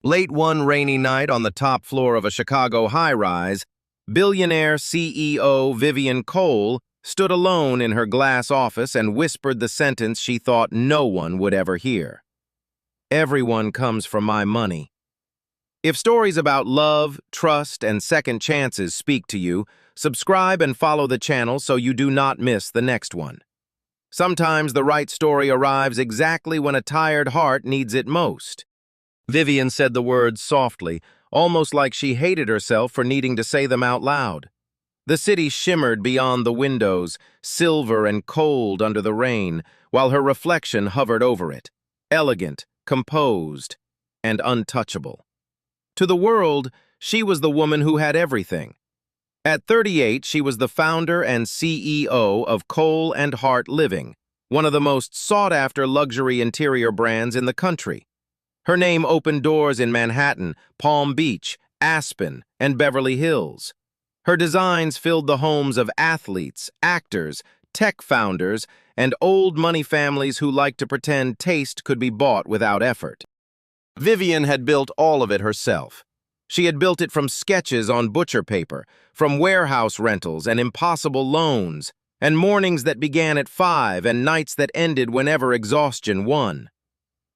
Late one rainy night on the top floor of a Chicago high-rise, billionaire CEO Vivian Cole stood alone in her glass office and whispered the sentence she thought no one would ever hear. Everyone comes from my money. If stories about love, trust, and second chances speak to you, subscribe and follow the channel so you do not miss the next one. Sometimes the right story arrives exactly when a tired heart needs it most. Vivian said the words softly, almost like she hated herself for needing to say them out loud. The city shimmered beyond the windows, silver and cold under the rain, while her reflection hovered over it, elegant, composed, and untouchable. To the world, she was the woman who had everything. At 38, she was the founder and CEO of Cole & Hart Living, one of the most sought-after luxury interior brands in the country. Her name opened doors in Manhattan, Palm Beach, Aspen, and Beverly Hills. Her designs filled the homes of athletes, actors, tech founders, and old money families who liked to pretend taste could be bought without effort. Vivian had built all of it herself. She had built it from sketches on butcher paper, from warehouse rentals and impossible loans, and mornings that began at 5 and nights that ended whenever exhaustion won.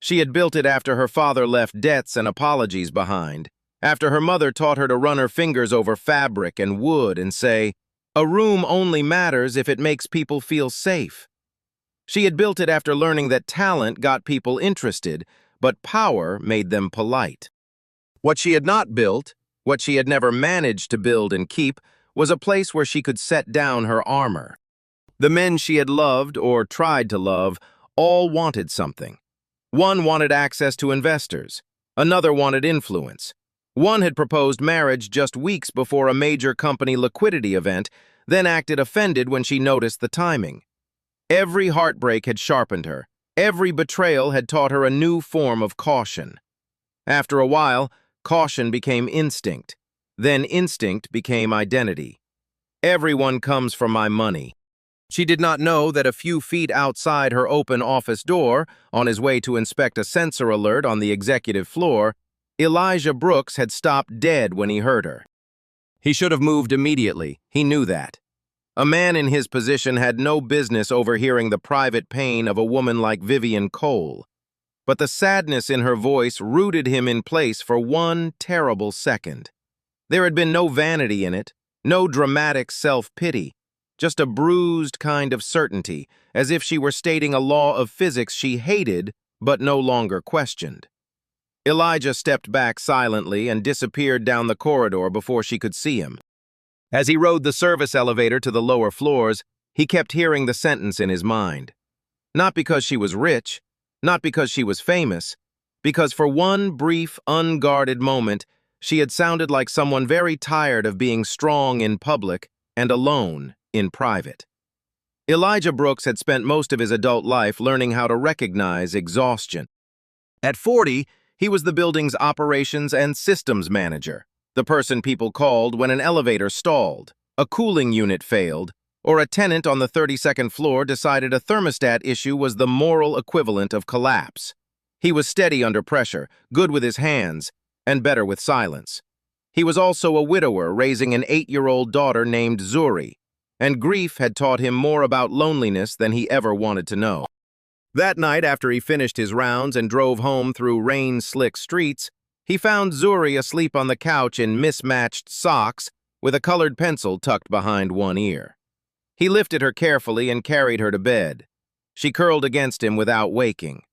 She had built it after her father left debts and apologies behind, after her mother taught her to run her fingers over fabric and wood and say, "A room only matters if it makes people feel safe." She had built it after learning that talent got people interested, but power made them polite. What she had not built, what she had never managed to build and keep, was a place where she could set down her armor. The men she had loved or tried to love all wanted something. One wanted access to investors. Another wanted influence. One had proposed marriage just weeks before a major company liquidity event, then acted offended when she noticed the timing. Every heartbreak had sharpened her. Every betrayal had taught her a new form of caution. After a while, caution became instinct. Then instinct became identity. Everyone comes from my money. She did not know that a few feet outside her open office door, on his way to inspect a sensor alert on the executive floor, Elijah Brooks had stopped dead when he heard her. He should have moved immediately. He knew that. A man in his position had no business overhearing the private pain of a woman like Vivian Cole. But the sadness in her voice rooted him in place for one terrible second. There had been no vanity in it, no dramatic self-pity. Just a bruised kind of certainty, as if she were stating a law of physics she hated but no longer questioned. Elijah stepped back silently and disappeared down the corridor before she could see him. As he rode the service elevator to the lower floors, he kept hearing the sentence in his mind. Not because she was rich, not because she was famous, because for one brief, unguarded moment, she had sounded like someone very tired of being strong in public and alone in private. Elijah Brooks had spent most of his adult life learning how to recognize exhaustion. At 40, he was the building's operations and systems manager, the person people called when an elevator stalled, a cooling unit failed, or a tenant on the 32nd floor decided a thermostat issue was the moral equivalent of collapse. He was steady under pressure, good with his hands, and better with silence. He was also a widower raising an 8-year-old daughter named Zuri, and grief had taught him more about loneliness than he ever wanted to know. That night, after he finished his rounds and drove home through rain-slick streets, he found Zuri asleep on the couch in mismatched socks with a colored pencil tucked behind one ear. He lifted her carefully and carried her to bed. She curled against him without waking.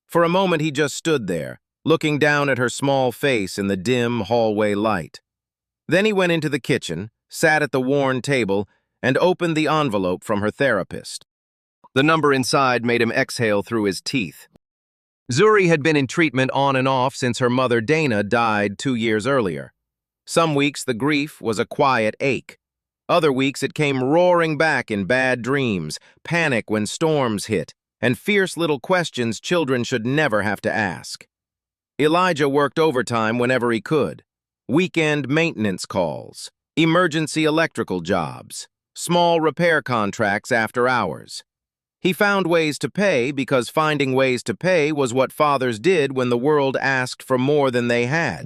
For a moment he just stood there, looking down at her small face in the dim hallway light. Then he went into the kitchen, sat at the worn table, and opened the envelope from her therapist. The number inside made him exhale through his teeth. Zuri had been in treatment on and off since her mother Dana died 2 years earlier. Some weeks the grief was a quiet ache. Other weeks it came roaring back in bad dreams, panic when storms hit, and fierce little questions children should never have to ask. Elijah worked overtime whenever he could. Weekend maintenance calls, emergency electrical jobs, small repair contracts after hours. He found ways to pay because finding ways to pay was what fathers did when the world asked for more than they had.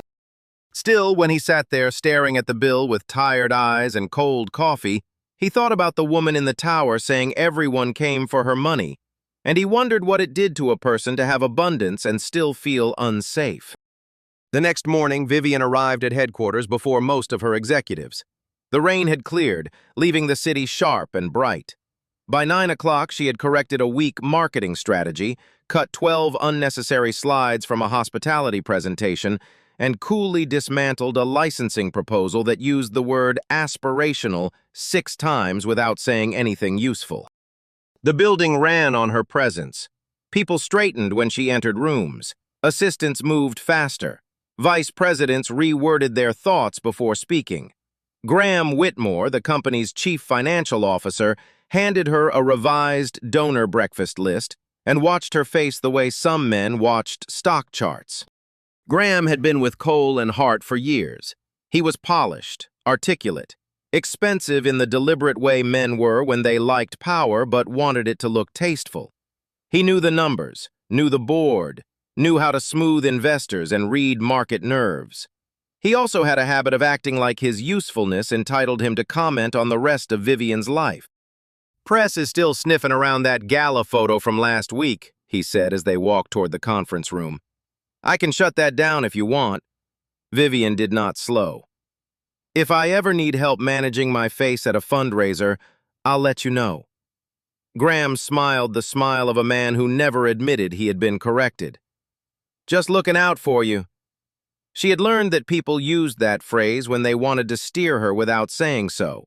Still, when he sat there staring at the bill with tired eyes and cold coffee, he thought about the woman in the tower saying everyone came for her money, and he wondered what it did to a person to have abundance and still feel unsafe. The next morning, Vivian arrived at headquarters before most of her executives. The rain had cleared, leaving the city sharp and bright. By 9 o'clock, she had corrected a weak marketing strategy, cut 12 unnecessary slides from a hospitality presentation, and coolly dismantled a licensing proposal that used the word aspirational 6 times without saying anything useful. The building ran on her presence. People straightened when she entered rooms. Assistants moved faster. Vice presidents reworded their thoughts before speaking. Graham Whitmore, the company's chief financial officer, handed her a revised donor breakfast list and watched her face the way some men watched stock charts. Graham had been with Cole and Hart for years. He was polished, articulate, expensive in the deliberate way men were when they liked power but wanted it to look tasteful. He knew the numbers, knew the board, knew how to smooth investors and read market nerves. He also had a habit of acting like his usefulness entitled him to comment on the rest of Vivian's life. "Press is still sniffing around that gala photo from last week," he said as they walked toward the conference room. "I can shut that down if you want." Vivian did not slow. "If I ever need help managing my face at a fundraiser, I'll let you know." Graham smiled the smile of a man who never admitted he had been corrected. "Just looking out for you." She had learned that people used that phrase when they wanted to steer her without saying so.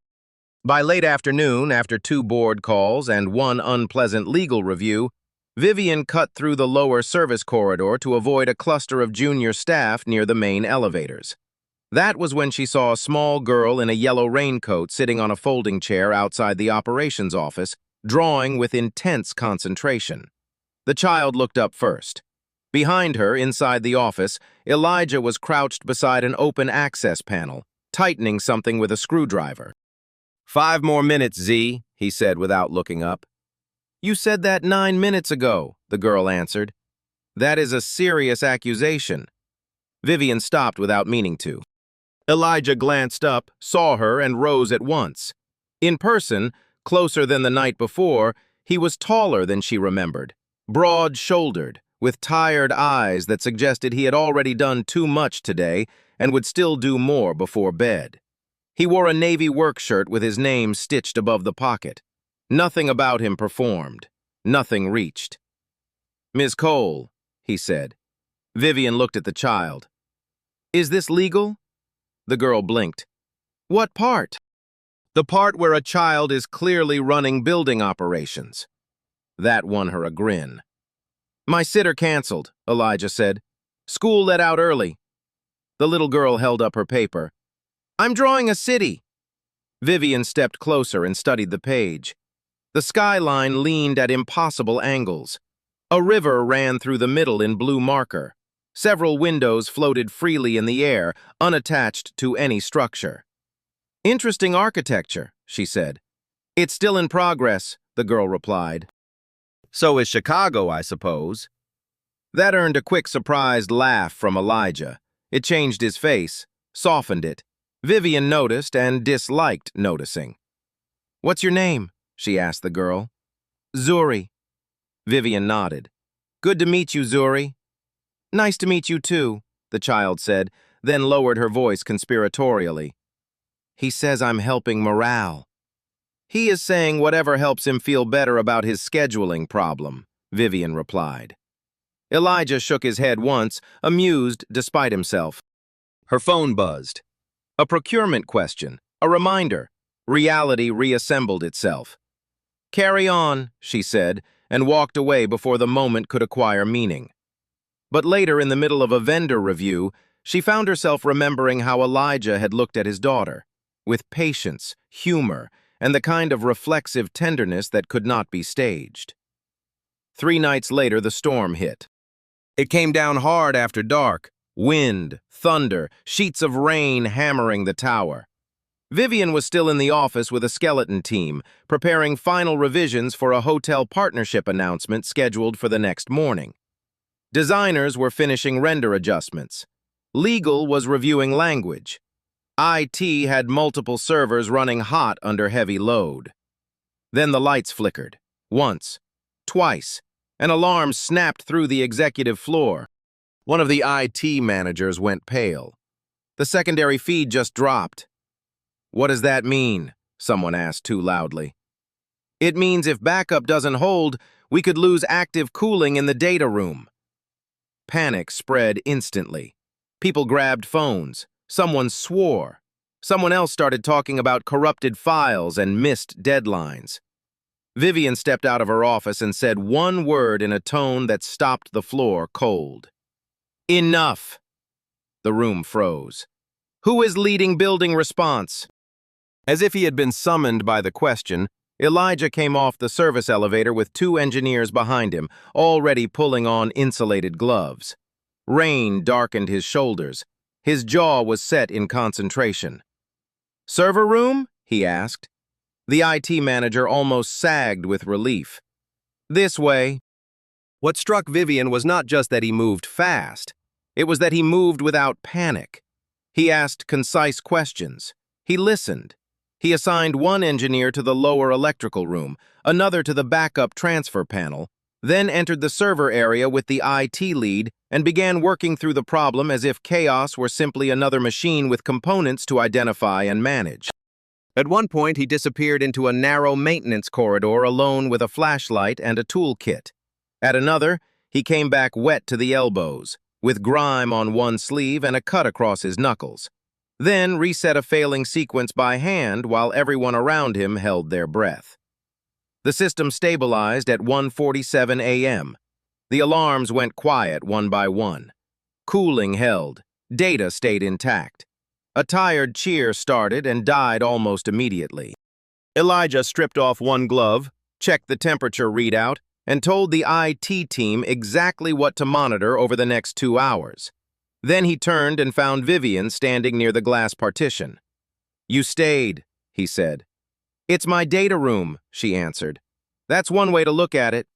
By late afternoon, after 2 board calls and 1 unpleasant legal review, Vivian cut through the lower service corridor to avoid a cluster of junior staff near the main elevators. That was when she saw a small girl in a yellow raincoat sitting on a folding chair outside the operations office, drawing with intense concentration. The child looked up first. Behind her, inside the office, Elijah was crouched beside an open access panel, tightening something with a screwdriver. "5 more minutes, Z," he said without looking up. "You said that 9 minutes ago," the girl answered. "That is a serious accusation." Vivian stopped without meaning to. Elijah glanced up, saw her, and rose at once. In person, closer than the night before, he was taller than she remembered, broad-shouldered, with tired eyes that suggested he had already done too much today and would still do more before bed. He wore a navy work shirt with his name stitched above the pocket. Nothing about him performed. Nothing reached. "Ms. Cole," he said. Vivian looked at the child. "Is this legal?" The girl blinked. "What part?" "The part where a child is clearly running building operations." That won her a grin. "My sitter canceled," Elijah said. "School let out early." The little girl held up her paper. "I'm drawing a city." Vivian stepped closer and studied the page. The skyline leaned at impossible angles. A river ran through the middle in blue marker. Several windows floated freely in the air, unattached to any structure. "Interesting architecture," she said. "It's still in progress," the girl replied. "So is Chicago, I suppose." That earned a quick, surprised laugh from Elijah. It changed his face, softened it. Vivian noticed and disliked noticing. "What's your name?" she asked the girl. "Zuri." Vivian nodded. "Good to meet you, Zuri." "Nice to meet you too," the child said, then lowered her voice conspiratorially. "He says I'm helping morale." "He is saying whatever helps him feel better about his scheduling problem," Vivian replied. Elijah shook his head once, amused despite himself. Her phone buzzed. A procurement question, a reminder. Reality reassembled itself. "Carry on," she said, and walked away before the moment could acquire meaning. But later, in the middle of a vendor review, she found herself remembering how Elijah had looked at his daughter, with patience, humor, and the kind of reflexive tenderness that could not be staged. 3 nights later, the storm hit. It came down hard after dark, wind, thunder, sheets of rain hammering the tower. Vivian was still in the office with a skeleton team, preparing final revisions for a hotel partnership announcement scheduled for the next morning. Designers were finishing render adjustments. Legal was reviewing language. IT had multiple servers running hot under heavy load. Then the lights flickered. Once. Twice. An alarm snapped through the executive floor. One of the IT managers went pale. The secondary feed just dropped. "What does that mean?" someone asked too loudly. "It means if backup doesn't hold, we could lose active cooling in the data room." Panic spread instantly. People grabbed phones. Someone swore. Someone else started talking about corrupted files and missed deadlines. Vivian stepped out of her office and said one word in a tone that stopped the floor cold. "Enough!" The room froze. "Who is leading building response?" As if he had been summoned by the question, Elijah came off the service elevator with 2 engineers behind him, already pulling on insulated gloves. Rain darkened his shoulders. His jaw was set in concentration. "Server room?" he asked. The IT manager almost sagged with relief. "This way." What struck Vivian was not just that he moved fast. It was that he moved without panic. He asked concise questions. He listened. He assigned one engineer to the lower electrical room, another to the backup transfer panel, then entered the server area with the IT lead and began working through the problem as if chaos were simply another machine with components to identify and manage. At one point, he disappeared into a narrow maintenance corridor alone with a flashlight and a toolkit. At another, he came back wet to the elbows, with grime on one sleeve and a cut across his knuckles. Then reset a failing sequence by hand while everyone around him held their breath. The system stabilized at 1:47 a.m. The alarms went quiet one by one. Cooling held. Data stayed intact. A tired cheer started and died almost immediately. Elijah stripped off one glove, checked the temperature readout, and told the IT team exactly what to monitor over the next 2 hours. Then he turned and found Vivian standing near the glass partition. "You stayed," he said. "It's my data room," she answered. "That's one way to look at it."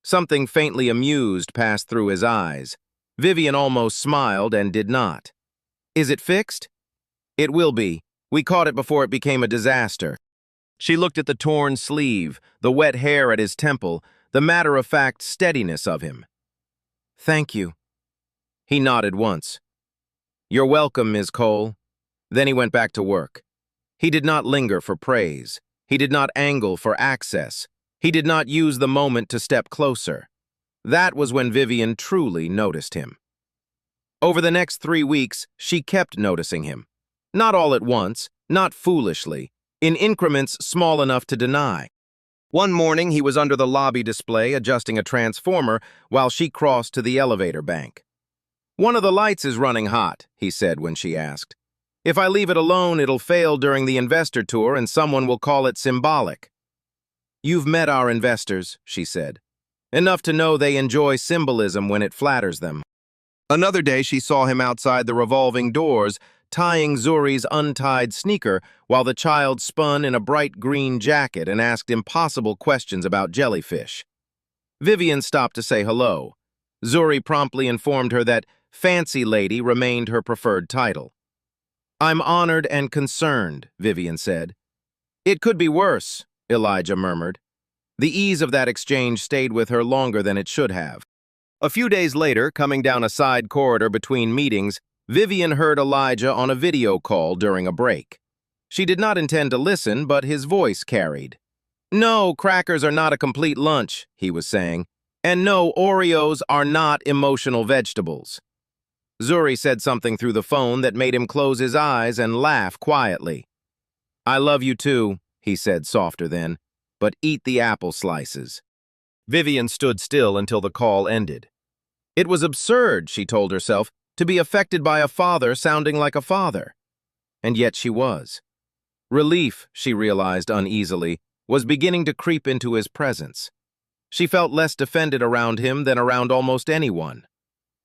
Something faintly amused passed through his eyes. Vivian almost smiled and did not. "Is it fixed?" "It will be. We caught it before it became a disaster." She looked at the torn sleeve, the wet hair at his temple, the matter-of-fact steadiness of him. "Thank you." He nodded once. "You're welcome, Ms. Cole." Then he went back to work. He did not linger for praise. He did not angle for access. He did not use the moment to step closer. That was when Vivian truly noticed him. Over the next 3 weeks, she kept noticing him. Not all at once, not foolishly, in increments small enough to deny. One morning, he was under the lobby display adjusting a transformer while she crossed to the elevator bank. "One of the lights is running hot," he said when she asked. "If I leave it alone, it'll fail during the investor tour and someone will call it symbolic." "You've met our investors," she said. "Enough to know they enjoy symbolism when it flatters them." Another day, she saw him outside the revolving doors, tying Zuri's untied sneaker while the child spun in a bright green jacket and asked impossible questions about jellyfish. Vivian stopped to say hello. Zuri promptly informed her that Fancy Lady remained her preferred title. "I'm honored and concerned," Vivian said. "It could be worse," Elijah murmured. The ease of that exchange stayed with her longer than it should have. A few days later, coming down a side corridor between meetings, Vivian heard Elijah on a video call during a break. She did not intend to listen, but his voice carried. "No, crackers are not a complete lunch," he was saying. "And no, Oreos are not emotional vegetables." Zuri said something through the phone that made him close his eyes and laugh quietly. "I love you too," he said softer then, "but eat the apple slices." Vivian stood still until the call ended. It was absurd, she told herself, to be affected by a father sounding like a father. And yet she was. Relief, she realized uneasily, was beginning to creep into his presence. She felt less defended around him than around almost anyone.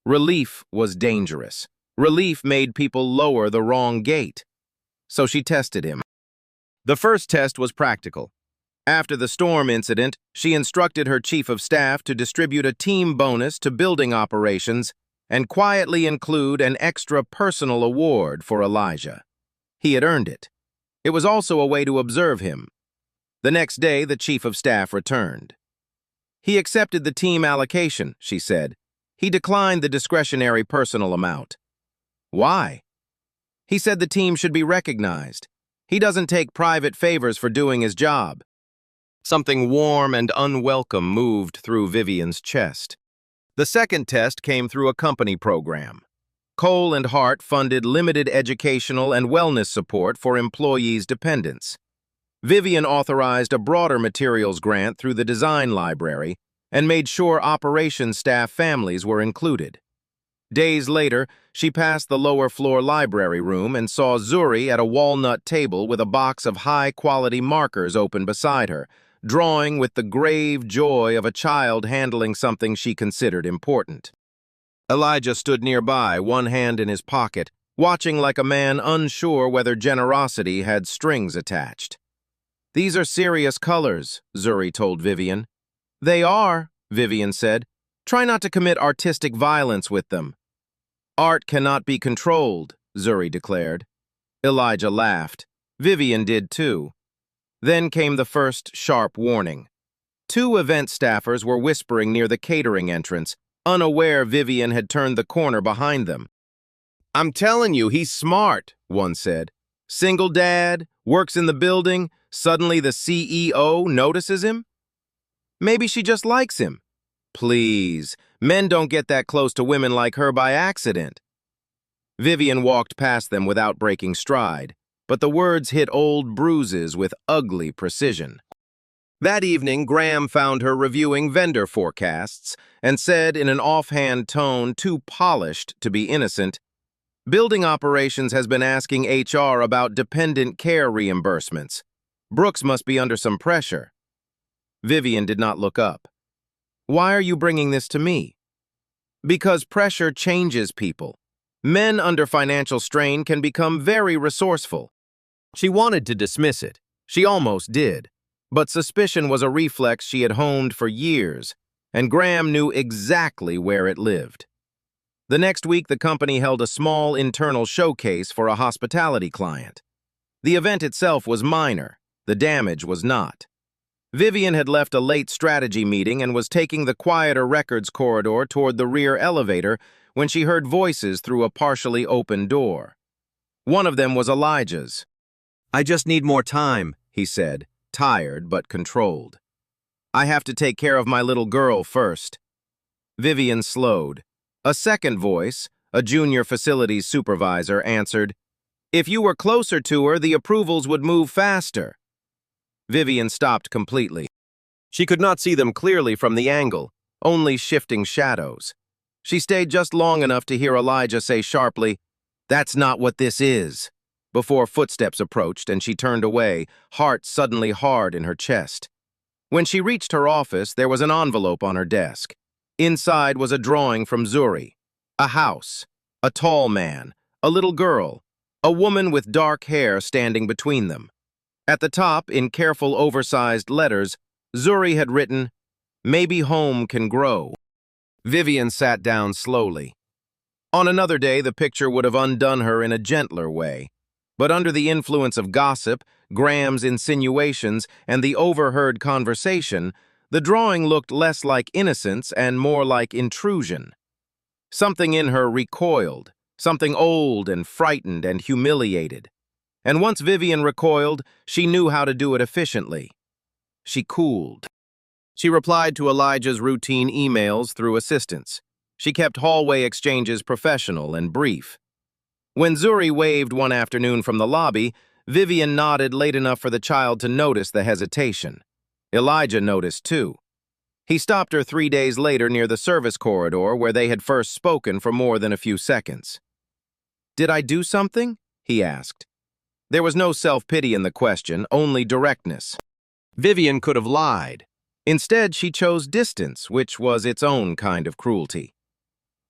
Relief was dangerous. Relief made people lower the wrong gate. so she tested him. The first test was practical. After the storm incident, she instructed her chief of staff to distribute a team bonus to building operations and quietly include an extra personal award for Elijah. He had earned it. It was also a way to observe him. The next day, the chief of staff returned. He accepted the team allocation, she said. He declined the discretionary personal amount. Why? He said the team should be recognized. He doesn't take private favors for doing his job. Something warm and unwelcome moved through Vivian's chest. The second test came through a company program. Cole and Hart funded limited educational and wellness support for employees' dependents. Vivian authorized a broader materials grant through the design library and made sure operations staff families were included. Days later, she passed the lower floor library room and saw Zuri at a walnut table with a box of high-quality markers open beside her, drawing with the grave joy of a child handling something she considered important. Elijah stood nearby, one hand in his pocket, watching like a man unsure whether generosity had strings attached. "These are serious colors," Zuri told Vivian. "They are," Vivian said. "Try not to commit artistic violence with them." "Art cannot be controlled," Zuri declared. Elijah laughed. Vivian did too. Then came the first sharp warning. Two event staffers were whispering near the catering entrance, unaware Vivian had turned the corner behind them. "I'm telling you, he's smart," one said. "Single dad, works in the building, suddenly the CEO notices him? Maybe she just likes him." "Please, men don't get that close to women like her by accident." Vivian walked past them without breaking stride, but the words hit old bruises with ugly precision. That evening, Graham found her reviewing vendor forecasts and said in an offhand tone too polished to be innocent, "Building operations has been asking HR about dependent care reimbursements. Brooks must be under some pressure." Vivian did not look up. "Why are you bringing this to me?" "Because pressure changes people. Men under financial strain can become very resourceful." She wanted to dismiss it. She almost did. But suspicion was a reflex she had honed for years, and Graham knew exactly where it lived. The next week, the company held a small internal showcase for a hospitality client. The event itself was minor. The damage was not. Vivian had left a late strategy meeting and was taking the quieter records corridor toward the rear elevator when she heard voices through a partially open door. One of them was Elijah's. "I just need more time," he said, tired but controlled. "I have to take care of my little girl first." Vivian slowed. A second voice, a junior facilities supervisor, answered, "If you were closer to her, the approvals would move faster." Vivian stopped completely. She could not see them clearly from the angle, only shifting shadows. She stayed just long enough to hear Elijah say sharply, "That's not what this is," before footsteps approached and she turned away, heart suddenly hard in her chest. When she reached her office, there was an envelope on her desk. Inside was a drawing from Zuri. A house, a tall man, a little girl, a woman with dark hair standing between them. At the top, in careful oversized letters, Zuri had written, "Maybe home can grow." Vivian sat down slowly. On another day, the picture would have undone her in a gentler way. But under the influence of gossip, Graham's insinuations, and the overheard conversation, the drawing looked less like innocence and more like intrusion. Something in her recoiled, something old and frightened and humiliated. And once Vivian recoiled, she knew how to do it efficiently. She cooled. She replied to Elijah's routine emails through assistants. She kept hallway exchanges professional and brief. When Zuri waved one afternoon from the lobby, Vivian nodded late enough for the child to notice the hesitation. Elijah noticed too. He stopped her 3 days later near the service corridor where they had first spoken for more than a few seconds. "Did I do something?" he asked. There was no self-pity in the question, only directness. Vivian could have lied. Instead, she chose distance, which was its own kind of cruelty.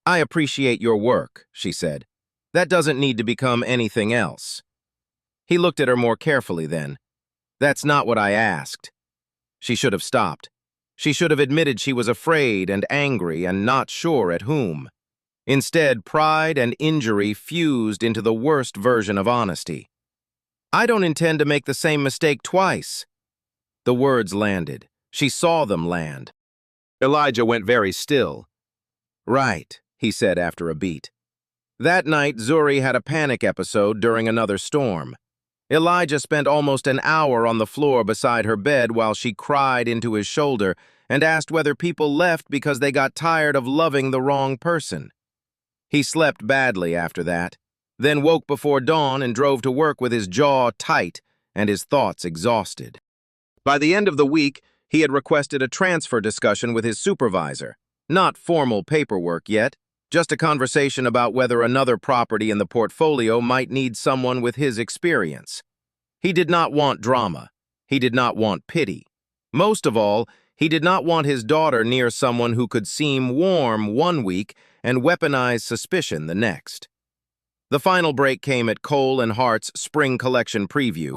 "I appreciate your work," she said. "That doesn't need to become anything else." He looked at her more carefully then. That's not what I asked. She should have stopped. She should have admitted she was afraid and angry and not sure at whom. Instead, pride and injury fused into the worst version of honesty. I don't intend to make the same mistake twice. The words landed. She saw them land. Elijah went very still. Right, he said after a beat. That night, Zuri had a panic episode during another storm. Elijah spent almost an hour on the floor beside her bed while she cried into his shoulder and asked whether people left because they got tired of loving the wrong person. He slept badly after that, then woke before dawn and drove to work with his jaw tight and his thoughts exhausted. By the end of the week, he had requested a transfer discussion with his supervisor. Not formal paperwork yet, just a conversation about whether another property in the portfolio might need someone with his experience. He did not want drama. He did not want pity. Most of all, he did not want his daughter near someone who could seem warm one week and weaponize suspicion the next. The final break came at Cole & Hart's Spring Collection preview.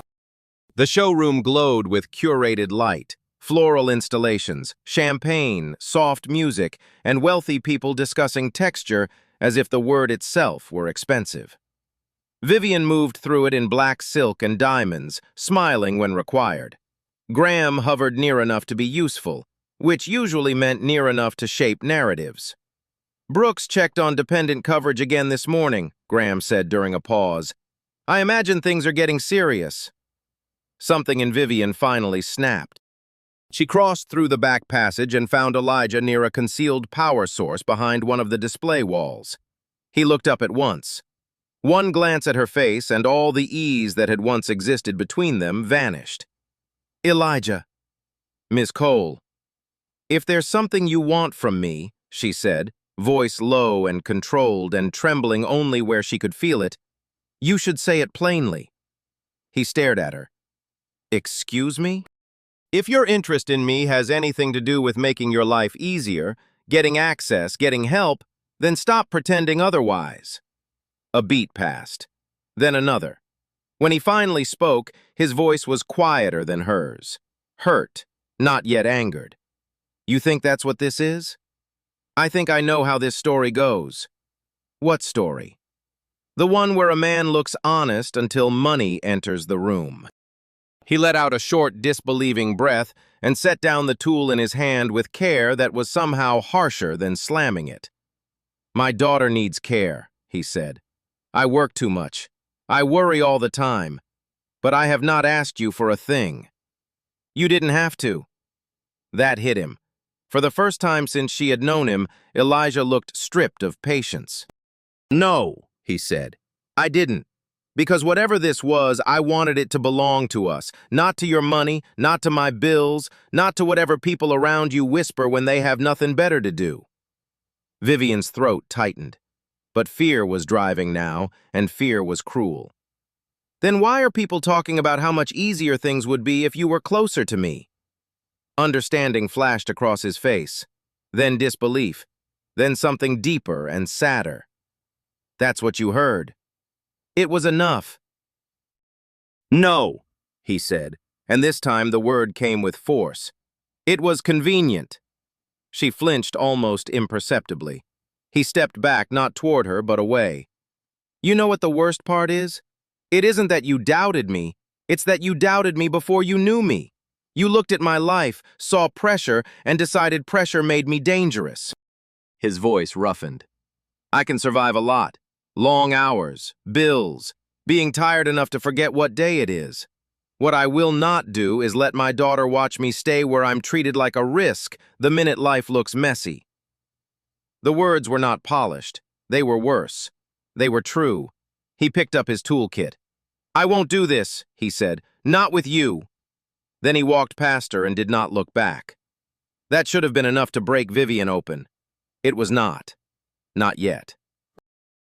The showroom glowed with curated light, floral installations, champagne, soft music, and wealthy people discussing texture as if the word itself were expensive. Vivian moved through it in black silk and diamonds, smiling when required. Graham hovered near enough to be useful, which usually meant near enough to shape narratives. Brooks checked on dependent coverage again this morning, Graham said during a pause. I imagine things are getting serious. Something in Vivian finally snapped. She crossed through the back passage and found Elijah near a concealed power source behind one of the display walls. He looked up at once. One glance at her face and all the ease that had once existed between them vanished. Elijah. Miss Cole. If there's something you want from me, she said, voice low and controlled and trembling only where she could feel it, you should say it plainly. He stared at her. Excuse me? If your interest in me has anything to do with making your life easier, getting access, getting help, then stop pretending otherwise. A beat passed, then another. When he finally spoke, his voice was quieter than hers. Hurt, not yet angered. You think that's what this is? I think I know how this story goes. What story? The one where a man looks honest until money enters the room. He let out a short, disbelieving breath and set down the tool in his hand with care that was somehow harsher than slamming it. My daughter needs care, he said. I work too much. I worry all the time. But I have not asked you for a thing. You didn't have to. That hit him. For the first time since she had known him, Elijah looked stripped of patience. No, he said. I didn't. Because whatever this was, I wanted it to belong to us, not to your money, not to my bills, not to whatever people around you whisper when they have nothing better to do. Vivian's throat tightened. But fear was driving now, and fear was cruel. Then why are people talking about how much easier things would be if you were closer to me? Understanding flashed across his face, then disbelief, then something deeper and sadder. That's what you heard. It was enough. No, he said, and this time the word came with force. It was convenient. She flinched almost imperceptibly. He stepped back, not toward her, but away. You know what the worst part is? It isn't that you doubted me. It's that you doubted me before you knew me. You looked at my life, saw pressure, and decided pressure made me dangerous. His voice roughened. I can survive a lot. Long hours, bills, being tired enough to forget what day it is. What I will not do is let my daughter watch me stay where I'm treated like a risk the minute life looks messy. The words were not polished. They were worse. They were true. He picked up his toolkit. I won't do this, he said. Not with you. Then he walked past her and did not look back. That should have been enough to break Vivian open. It was not. Not yet.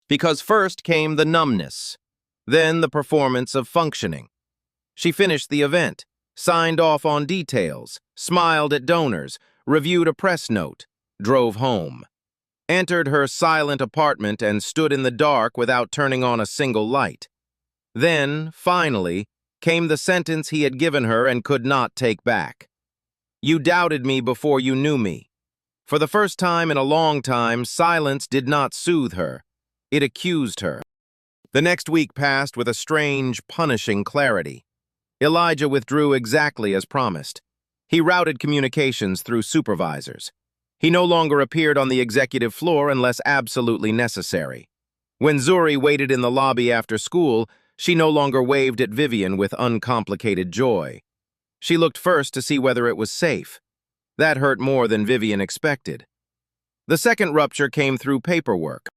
Because first came the numbness, then the performance of functioning. She finished the event, signed off on details, smiled at donors, reviewed a press note, drove home, entered her silent apartment and stood in the dark without turning on a single light. Then, finally, came the sentence he had given her and could not take back. "You doubted me before you knew me." For the first time in a long time, silence did not soothe her. It accused her. The next week passed with a strange, punishing clarity. Elijah withdrew exactly as promised. He routed communications through supervisors. He no longer appeared on the executive floor unless absolutely necessary. When Zuri waited in the lobby after school, she no longer waved at Vivian with uncomplicated joy. She looked first to see whether it was safe. That hurt more than Vivian expected. The second rupture came through paperwork.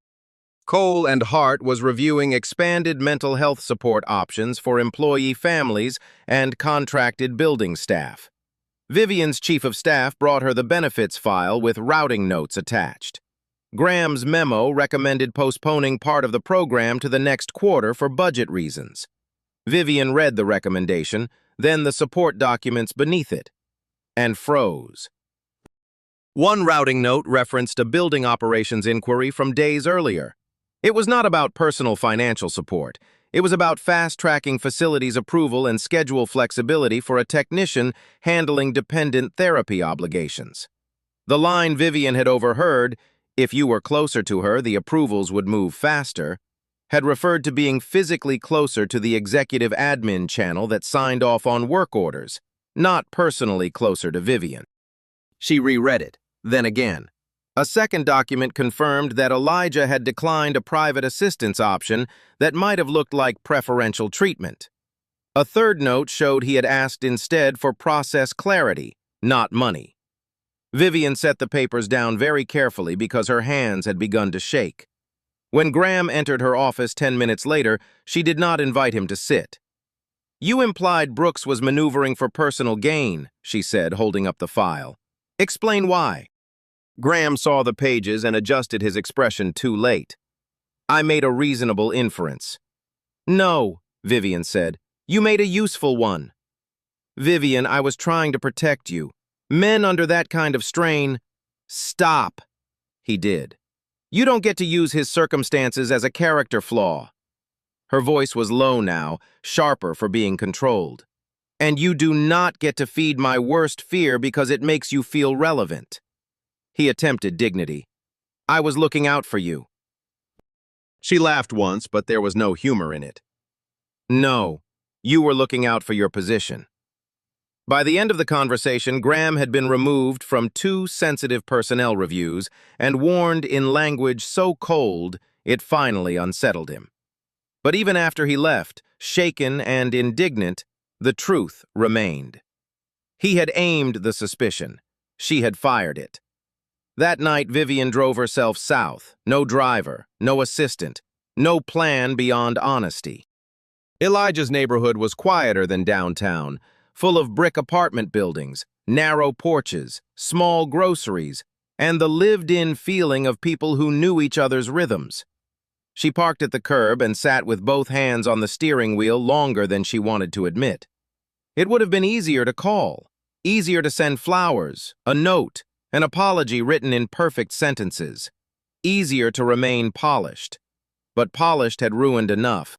Cole and Hart was reviewing expanded mental health support options for employee families and contracted building staff. Vivian's chief of staff brought her the benefits file with routing notes attached. Graham's memo recommended postponing part of the program to the next quarter for budget reasons. Vivian read the recommendation, then the support documents beneath it, and froze. One routing note referenced a building operations inquiry from days earlier. It was not about personal financial support. It was about fast-tracking facilities approval and schedule flexibility for a technician handling dependent therapy obligations. The line Vivian had overheard, "If you were closer to her, the approvals would move faster," had referred to being physically closer to the executive admin channel that signed off on work orders, not personally closer to Vivian. She reread it, then again. A second document confirmed that Elijah had declined a private assistance option that might have looked like preferential treatment. A third note showed he had asked instead for process clarity, not money. Vivian set the papers down very carefully because her hands had begun to shake. When Graham entered her office 10 minutes later, she did not invite him to sit. "You implied Brooks was maneuvering for personal gain," she said, holding up the file. "Explain why." Graham saw the pages and adjusted his expression too late. "I made a reasonable inference." "No," Vivian said. "You made a useful one." "Vivian, I was trying to protect you. Men under that kind of strain—" "Stop." He did. "You don't get to use his circumstances as a character flaw." Her voice was low now, sharper for being controlled. "And you do not get to feed my worst fear because it makes you feel relevant." He attempted dignity. "I was looking out for you." She laughed once, but there was no humor in it. "No, you were looking out for your position." By the end of the conversation, Graham had been removed from 2 sensitive personnel reviews and warned in language so cold it finally unsettled him. But even after he left, shaken and indignant, the truth remained. He had aimed the suspicion. She had fired it. That night, Vivian drove herself south. No driver, no assistant, no plan beyond honesty. Elijah's neighborhood was quieter than downtown, full of brick apartment buildings, narrow porches, small groceries, and the lived-in feeling of people who knew each other's rhythms. She parked at the curb and sat with both hands on the steering wheel longer than she wanted to admit. It would have been easier to call, easier to send flowers, a note, an apology written in perfect sentences, easier to remain polished. But polished had ruined enough.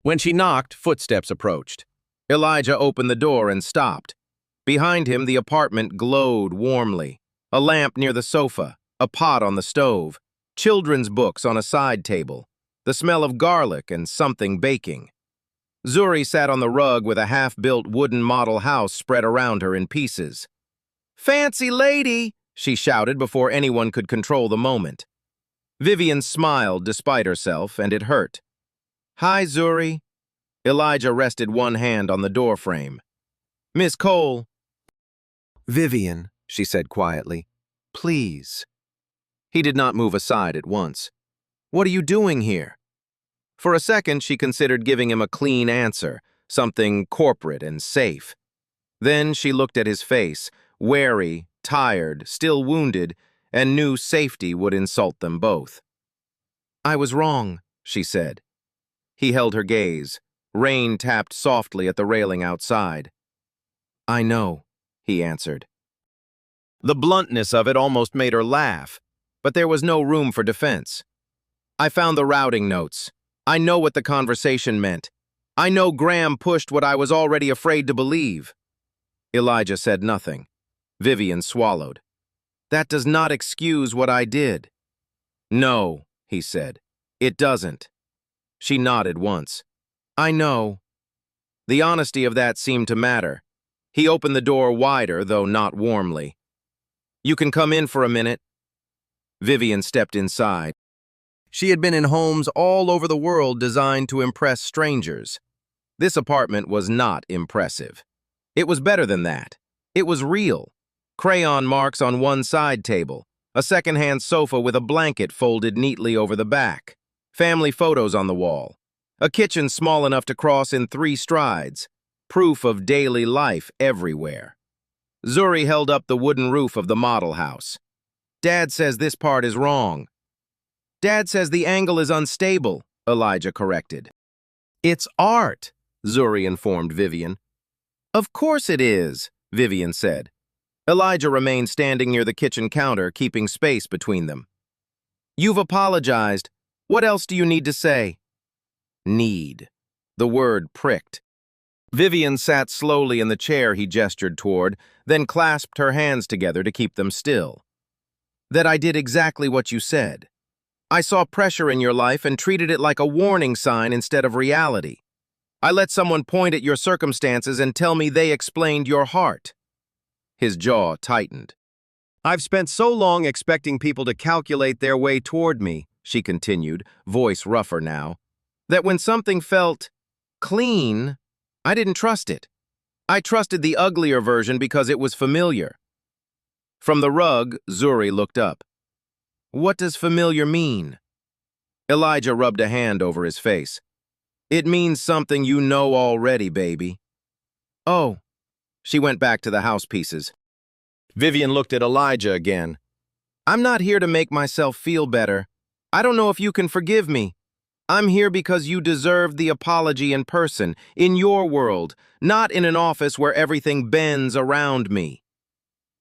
When she knocked, footsteps approached. Elijah opened the door and stopped. Behind him, the apartment glowed warmly. A lamp near the sofa, a pot on the stove, children's books on a side table, the smell of garlic and something baking. Zuri sat on the rug with a half-built wooden model house spread around her in pieces. "Fancy lady!" she shouted before anyone could control the moment. Vivian smiled despite herself, and it hurt. "Hi, Zuri." Elijah rested one hand on the doorframe. "Miss Cole." "Vivian," she said quietly, "please." He did not move aside at once. "What are you doing here?" For a second, she considered giving him a clean answer, something corporate and safe. Then she looked at his face, wary, tired, still wounded, and knew safety would insult them both. "I was wrong," she said. He held her gaze. Rain tapped softly at the railing outside. "I know," he answered. The bluntness of it almost made her laugh, but there was no room for defense. "I found the routing notes. I know what the conversation meant. I know Graham pushed what I was already afraid to believe. Elijah said nothing. Vivian swallowed. That does not excuse what I did. No, he said. It doesn't. She nodded once. I know. The honesty of that seemed to matter. He opened the door wider, though not warmly. You can come in for a minute. Vivian stepped inside. She had been in homes all over the world designed to impress strangers. This apartment was not impressive. It was better than that. It was real. Crayon marks on one side table, a second-hand sofa with a blanket folded neatly over the back, family photos on the wall, a kitchen small enough to cross in 3 strides, proof of daily life everywhere. Zuri held up the wooden roof of the model house. Dad says this part is wrong. Dad says the angle is unstable, Elijah corrected. It's art, Zuri informed Vivian. Of course it is, Vivian said. Elijah remained standing near the kitchen counter, keeping space between them. You've apologized. What else do you need to say? Need. The word pricked. Vivian sat slowly in the chair he gestured toward, then clasped her hands together to keep them still. That I did exactly what you said. I saw pressure in your life and treated it like a warning sign instead of reality. I let someone point at your circumstances and tell me they explained your heart. His jaw tightened. I've spent so long expecting people to calculate their way toward me, she continued, voice rougher now, that when something felt clean, I didn't trust it. I trusted the uglier version because it was familiar. From the rug, Zuri looked up. What does familiar mean? Elijah rubbed a hand over his face. It means something you know already, baby. Oh. She went back to the house pieces. Vivian looked at Elijah again. I'm not here to make myself feel better. I don't know if you can forgive me. I'm here because you deserved the apology in person, in your world, not in an office where everything bends around me.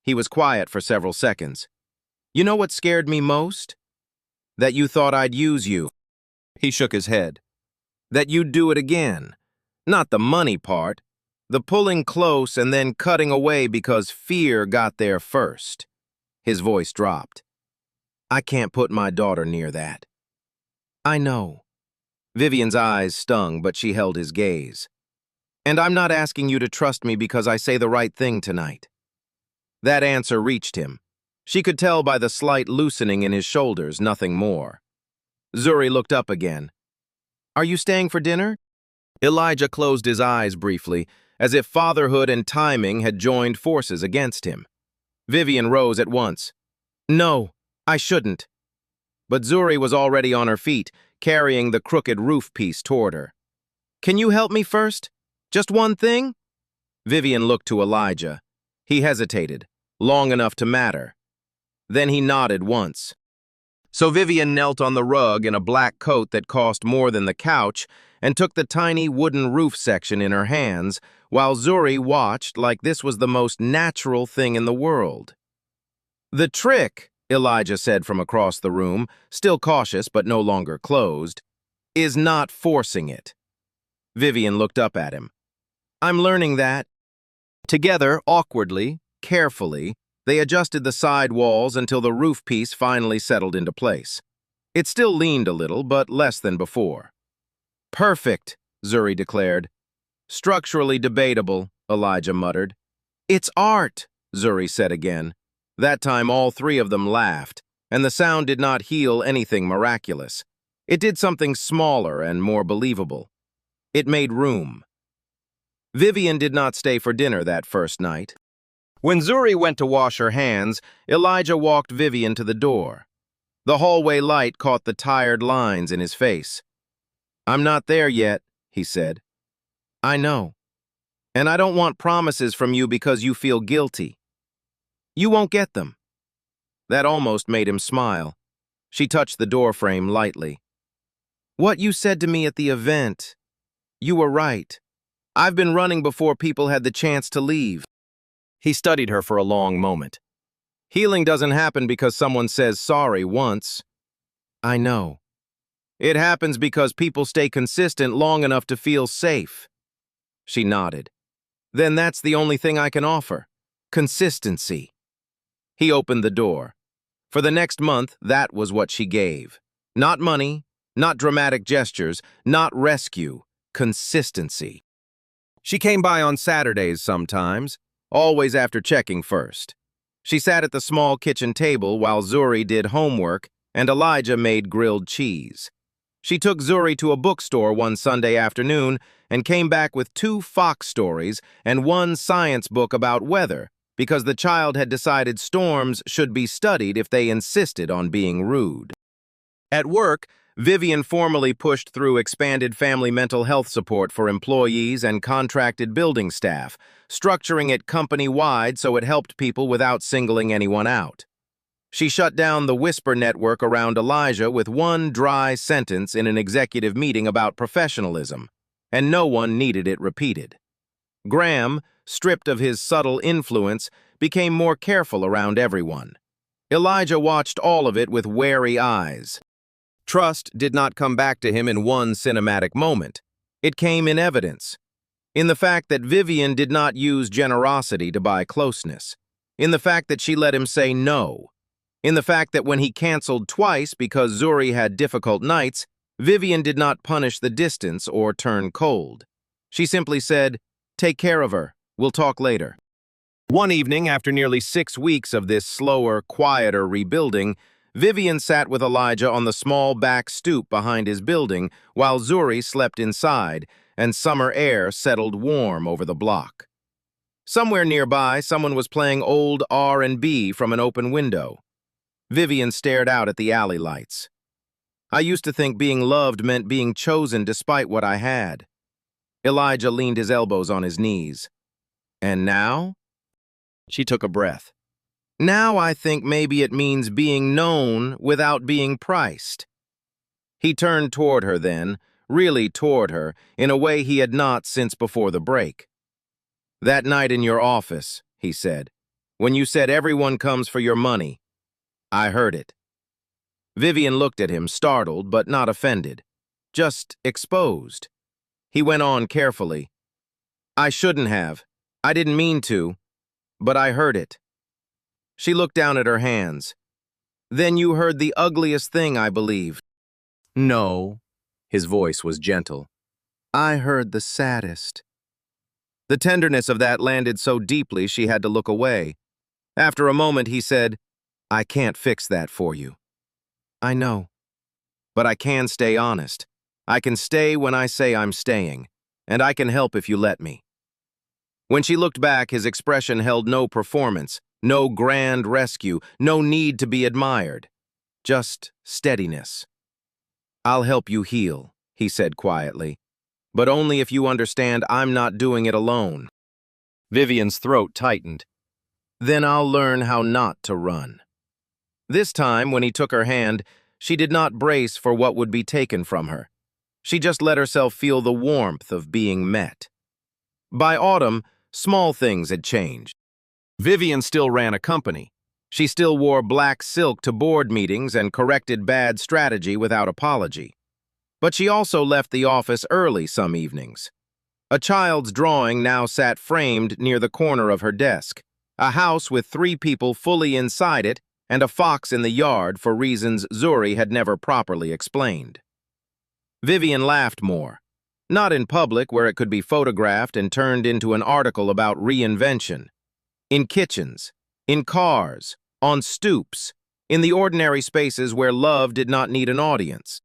He was quiet for several seconds. You know what scared me most? That you thought I'd use you. He shook his head. That you'd do it again. Not the money part. The pulling close and then cutting away because fear got there first. His voice dropped. I can't put my daughter near that. I know. Vivian's eyes stung, but she held his gaze. And I'm not asking you to trust me because I say the right thing tonight. That answer reached him. She could tell by the slight loosening in his shoulders, nothing more. Zuri looked up again. Are you staying for dinner? Elijah closed his eyes briefly, as if fatherhood and timing had joined forces against him. Vivian rose at once. No, I shouldn't. But Zuri was already on her feet, carrying the crooked roof piece toward her. Can you help me first? Just one thing? Vivian looked to Elijah. He hesitated, long enough to matter. Then he nodded once. So Vivian knelt on the rug in a black coat that cost more than the couch and took the tiny wooden roof section in her hands, while Zuri watched like this was the most natural thing in the world. The trick, Elijah said from across the room, still cautious but no longer closed, is not forcing it. Vivian looked up at him. I'm learning that. Together, awkwardly, carefully, they adjusted the side walls until the roof piece finally settled into place. It still leaned a little, but less than before. Perfect, Zuri declared. Structurally debatable, Elijah muttered. It's art, Zuri said again. That time all 3 of them laughed, and the sound did not heal anything miraculous. It did something smaller and more believable. It made room. Vivian did not stay for dinner that first night. When Zuri went to wash her hands, Elijah walked Vivian to the door. The hallway light caught the tired lines in his face. I'm not there yet, he said. I know. And I don't want promises from you because you feel guilty. You won't get them. That almost made him smile. She touched the doorframe lightly. What you said to me at the event, you were right. I've been running before people had the chance to leave. He studied her for a long moment. Healing doesn't happen because someone says sorry once. I know. It happens because people stay consistent long enough to feel safe. She nodded. Then that's the only thing I can offer. Consistency. He opened the door. For the next month, that was what she gave. Not money, not dramatic gestures, not rescue. Consistency. She came by on Saturdays sometimes, always after checking first. She sat at the small kitchen table while Zuri did homework and Elijah made grilled cheese. She took Zuri to a bookstore one Sunday afternoon and came back with 2 Fox stories and 1 science book about weather because the child had decided storms should be studied if they insisted on being rude. At work, Vivian formally pushed through expanded family mental health support for employees and contracted building staff, structuring it company-wide so it helped people without singling anyone out. She shut down the whisper network around Elijah with 1 dry sentence in an executive meeting about professionalism, and no one needed it repeated. Graham, stripped of his subtle influence, became more careful around everyone. Elijah watched all of it with wary eyes. Trust did not come back to him in one cinematic moment. It came in evidence. In the fact that Vivian did not use generosity to buy closeness. In the fact that she let him say no. In the fact that when he canceled twice because Zuri had difficult nights, Vivian did not punish the distance or turn cold. She simply said, "Take care of her. We'll talk later." One evening, after nearly 6 weeks of this slower, quieter rebuilding, Vivian sat with Elijah on the small back stoop behind his building while Zuri slept inside and summer air settled warm over the block. Somewhere nearby, someone was playing old R&B from an open window. Vivian stared out at the alley lights. "I used to think being loved meant being chosen despite what I had." Elijah leaned his elbows on his knees. "And now?" She took a breath. "Now I think maybe it means being known without being priced." He turned toward her then, really toward her, in a way he had not since before the break. "That night in your office," he said, "when you said everyone comes for your money, I heard it." Vivian looked at him, startled but not offended, just exposed. He went on carefully. "I shouldn't have. I didn't mean to, but I heard it." She looked down at her hands. "Then you heard the ugliest thing, I believe." "No." His voice was gentle. "I heard the saddest." The tenderness of that landed so deeply she had to look away. After a moment, he said, "I can't fix that for you." "I know. But I can stay honest. I can stay when I say I'm staying, and I can help if you let me." When she looked back, his expression held no performance, no grand rescue, no need to be admired. Just steadiness. "I'll help you heal," he said quietly, "but only if you understand I'm not doing it alone." Vivian's throat tightened. "Then I'll learn how not to run." This time, when he took her hand, she did not brace for what would be taken from her. She just let herself feel the warmth of being met. By autumn, small things had changed. Vivian still ran a company. She still wore black silk to board meetings and corrected bad strategy without apology. But she also left the office early some evenings. A child's drawing now sat framed near the corner of her desk, a house with 3 people fully inside it, and a fox in the yard for reasons Zuri had never properly explained. Vivian laughed more. Not in public where it could be photographed and turned into an article about reinvention. In kitchens, in cars, on stoops, in the ordinary spaces where love did not need an audience.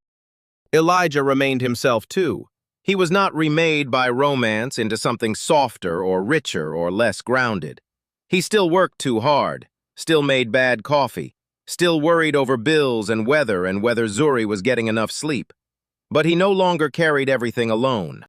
Elijah remained himself too. He was not remade by romance into something softer or richer or less grounded. He still worked too hard, still made bad coffee, still worried over bills and whether Zuri was getting enough sleep. But he no longer carried everything alone.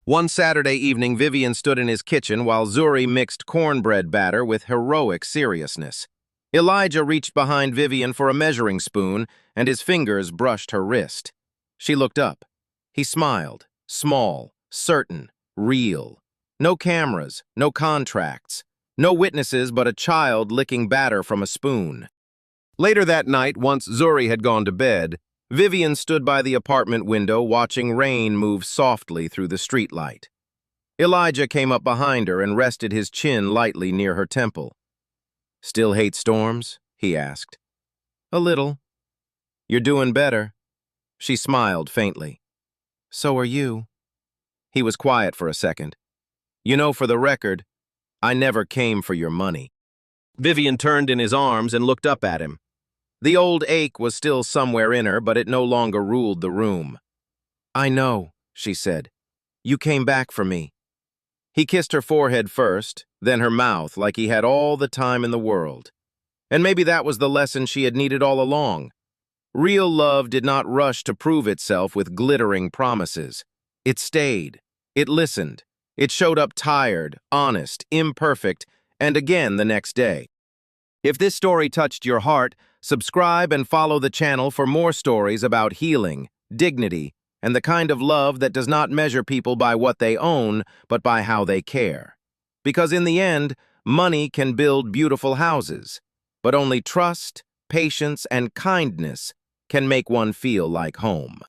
One Saturday evening, Vivian stood in his kitchen while Zuri mixed cornbread batter with heroic seriousness. Elijah reached behind Vivian for a measuring spoon, and his fingers brushed her wrist. She looked up. He smiled, small, certain, real. No cameras, no contracts, no witnesses but a child licking batter from a spoon. Later that night, once Zuri had gone to bed, Vivian stood by the apartment window watching rain move softly through the streetlight. Elijah came up behind her and rested his chin lightly near her temple. "Still hate storms?" he asked. "A little." "You're doing better." She smiled faintly. "So are you." He was quiet for a second. "You know, for the record, I never came for your money." Vivian turned in his arms and looked up at him. The old ache was still somewhere in her, but it no longer ruled the room. "I know," she said. "You came back for me." He kissed her forehead first, then her mouth, like he had all the time in the world. And maybe that was the lesson she had needed all along. Real love did not rush to prove itself with glittering promises. It stayed. It listened. It showed up tired, honest, imperfect, and again the next day. If this story touched your heart, subscribe and follow the channel for more stories about healing, dignity, and the kind of love that does not measure people by what they own, but by how they care. Because in the end, money can build beautiful houses, but only trust, patience, and kindness can make one feel like home.